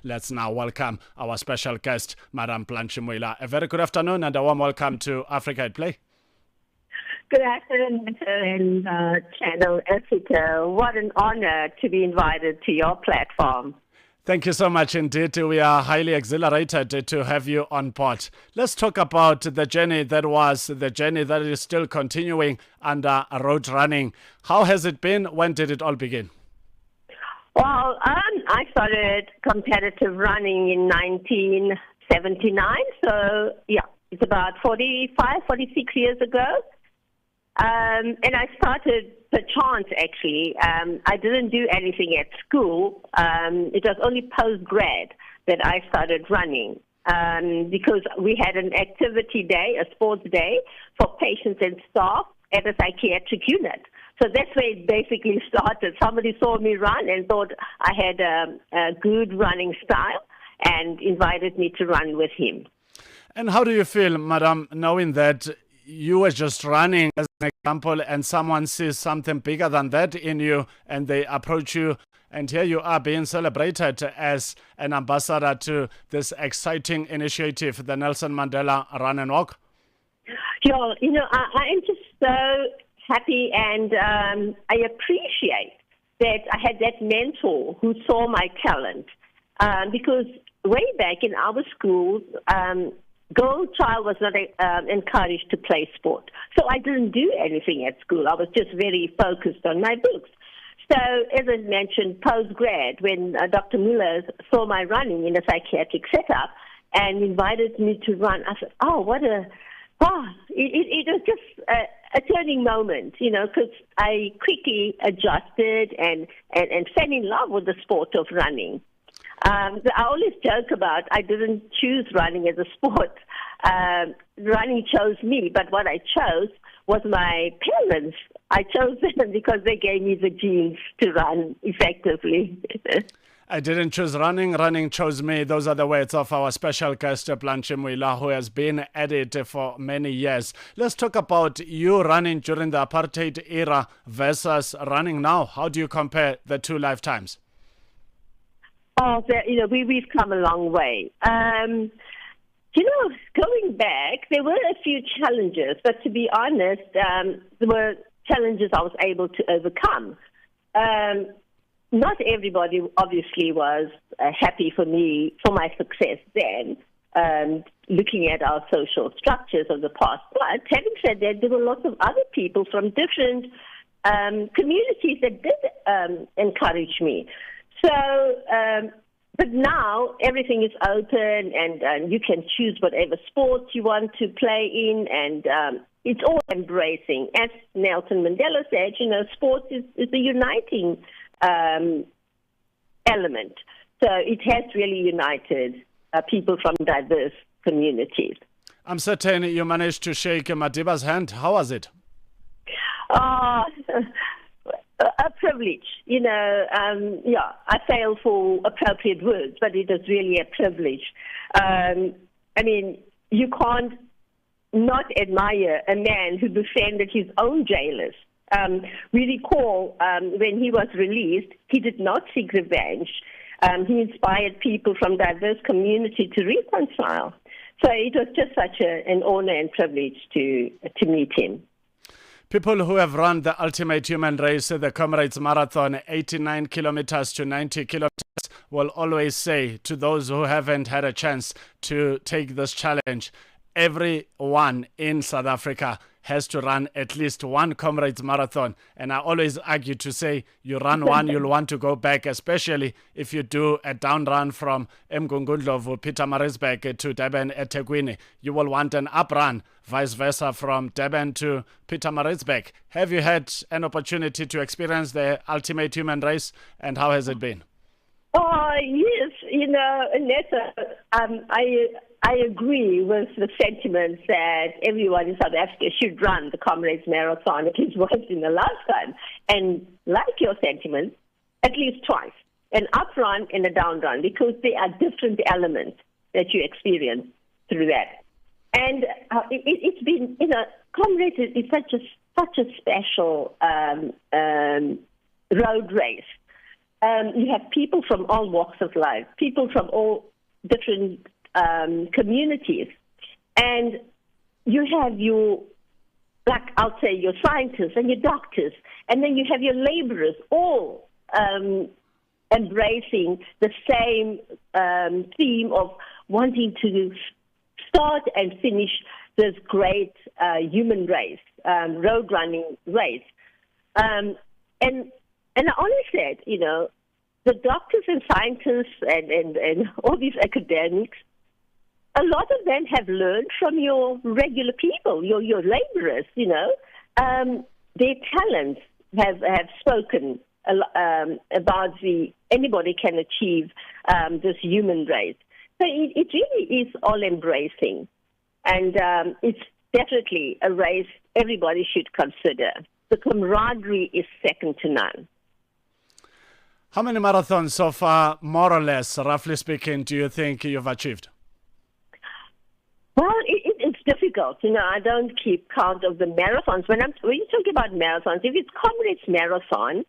Let's now welcome our special guest, Madam Blanche Moila. A very good afternoon and a warm welcome to Africa at Play. Good afternoon, and Channel Africa. What an honor to be invited to your platform. Thank you so much indeed. We are highly exhilarated to have you on board. Let's talk about the journey that was, the journey that is still continuing under road running. How has it been? When did it all begin? Well, I started competitive running in 1979, so yeah, it's about 45, 46 years ago. And I started per chance, actually. I didn't do anything at school. It was only post-grad that I started running because we had an activity day, a sports day, for patients and staff at a psychiatric unit. So that's where it basically started. Somebody saw me run and thought I had a good running style and invited me to run with him. And how do you feel, Madam, knowing that you were just running as an example and someone sees something bigger than that in you and they approach you and here you are being celebrated as an ambassador to this exciting initiative, the Nelson Mandela Run and Walk? Yeah, I am just so happy and I appreciate that I had that mentor who saw my talent because way back in our schools, girl child was not encouraged to play sport. So I didn't do anything at school. I was just very focused on my books. So as I mentioned, post-grad, when Dr. Muller saw my running in a psychiatric setup and invited me to run, I said, it was just a turning moment, because I quickly adjusted and fell in love with the sport of running. I always joke about I didn't choose running as a sport. Running chose me, but what I chose was my parents. I chose them because they gave me the genes to run effectively. I didn't choose running, running chose me. Those are the words of our special guest, Blanche Moila, who has been at it for many years. Let's talk about you running during the apartheid era versus running now. How do you compare the two lifetimes? Oh, we've come a long way. Going back, there were a few challenges, but to be honest, there were challenges I was able to overcome. Not everybody, obviously, was happy for my success then, looking at our social structures of the past. But having said that, there were lots of other people from different communities that did encourage me. So, but now everything is open and you can choose whatever sports you want to play in and it's all embracing. As Nelson Mandela said, sports is a uniting element. So it has really united people from diverse communities. I'm certain you managed to shake Madiba's hand. How was it? A privilege, I fail for appropriate words, but it is really a privilege. You can't not admire a man who defended his own jailers. We recall when he was released, he did not seek revenge. He inspired people from diverse communities to reconcile. So it was just such an honor and privilege to meet him. People who have run the ultimate human race, the Comrades Marathon, 89 kilometers to 90 kilometers, will always say to those who haven't had a chance to take this challenge, everyone in South Africa has to run at least one Comrades Marathon. And I always argue to say, you run one, you'll want to go back, especially if you do a down run from Mgungundlovu, Pietermaritzburg to Durban at eThekwini. You will want an up run, vice versa, from Durban to Pietermaritzburg. Have you had an opportunity to experience the ultimate human race, and how has it been? Oh, yes. Nessa, I agree with the sentiments that everyone in South Africa should run the Comrades Marathon at least once in a lifetime. And like your sentiments, at least twice, an up run and a down run, because there are different elements that you experience through that. And it's been, Comrades is such a special road race. you have people from all walks of life, people from all different communities, and you have your, like I'll say, your scientists and your doctors, and then you have your laborers, all embracing the same theme of wanting to start and finish this great human race, road running race. And I always said, the doctors and scientists and all these academics, a lot of them have learned from your regular people, your laborers, their talents have spoken about anybody can achieve this human race. So it really is all embracing. And it's definitely a race everybody should consider. The camaraderie is second to none. How many marathons so far, more or less, roughly speaking, do you think you've achieved? Well, it's difficult. I don't keep count of the marathons. When you talk about marathons, if it's Comrades Marathon,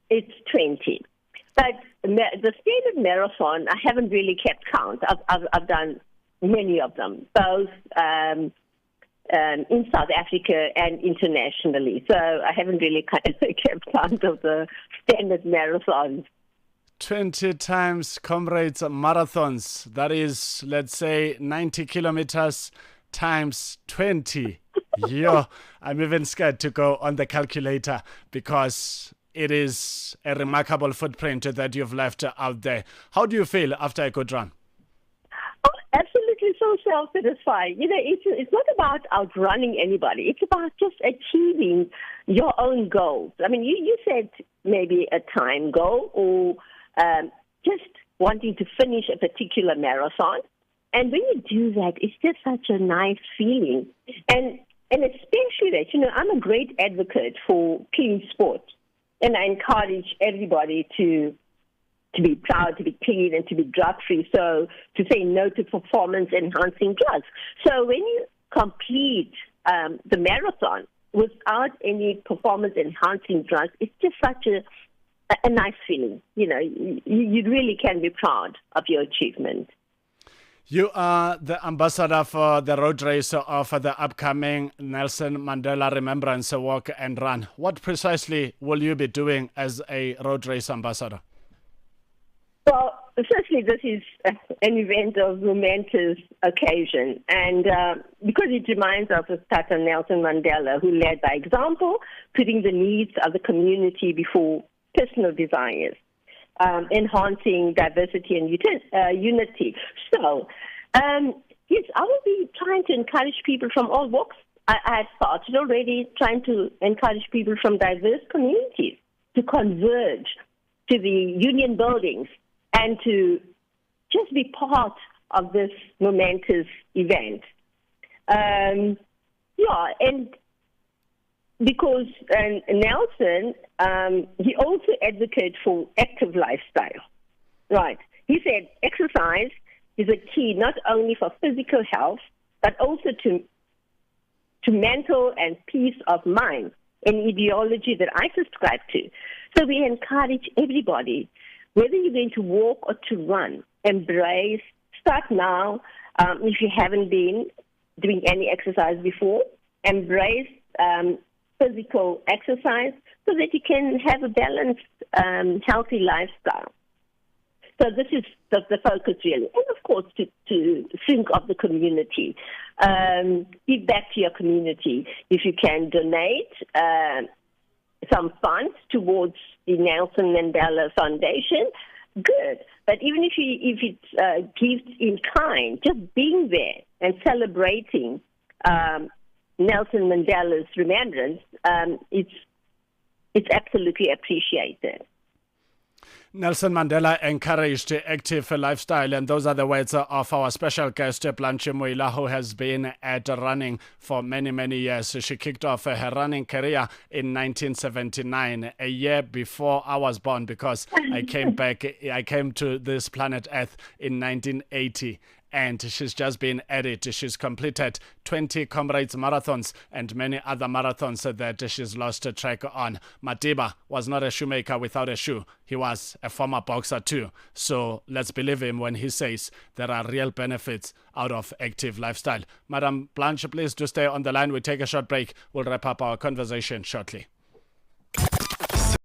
it's 20. But the standard marathon, I haven't really kept count. I've done many of them, both in South Africa and internationally. So I haven't really kept count of the standard marathons. 20 times Comrades Marathons. That is, let's say, 90 kilometers times 20. Yo, I'm even scared to go on the calculator because it is a remarkable footprint that you've left out there. How do you feel after a good run? Oh, absolutely so self-satisfying. It's not about outrunning anybody. It's about just achieving your own goals. I mean, you said maybe a time goal or just wanting to finish a particular marathon. And when you do that, it's just such a nice feeling. And especially that, I'm a great advocate for clean sport. And I encourage everybody to be proud, to be clean, and to be drug-free. So to say no to performance-enhancing drugs. So when you complete the marathon without any performance-enhancing drugs, it's just such a nice feeling. You really can be proud of your achievement. You are the ambassador for the road race of the upcoming Nelson Mandela Remembrance Walk and Run. What precisely will you be doing as a road race ambassador? Well, firstly, this is an event of momentous occasion, and because it reminds us of Tata Nelson Mandela, who led by example, putting the needs of the community before personal desires, enhancing diversity and unity. So, yes, I will be trying to encourage people from all walks. I have started already trying to encourage people from diverse communities to converge to the union buildings and to just be part of this momentous event. And because Nelson, he also advocated for active lifestyle. Right. He said exercise is a key not only for physical health, but also to mental and peace of mind, an ideology that I subscribe to. So we encourage everybody, whether you're going to walk or to run, embrace, start now. If you haven't been doing any exercise before, embrace physical exercise so that you can have a balanced, healthy lifestyle. So this is the focus really. And of course to think of the community. Give back to your community. If you can donate some funds towards the Nelson Mandela Foundation, good. But even if it's gifts in kind, just being there and celebrating Nelson Mandela's remembrance, it's absolutely appreciated. Nelson Mandela encouraged active lifestyle, and those are the words of our special guest, Blanche Moila, who has been at running for many, many years. She kicked off her running career in 1979, a year before I was born, because I came to this planet Earth in 1980. and she's just been at it. She's completed 20 Comrades marathons and many other marathons that she's lost track on. Madiba was not a shoemaker without a shoe. He was a former boxer too. So let's believe him when he says there are real benefits out of active lifestyle. Madam Blanche, please do stay on the line. We take a short break. We'll wrap up our conversation shortly.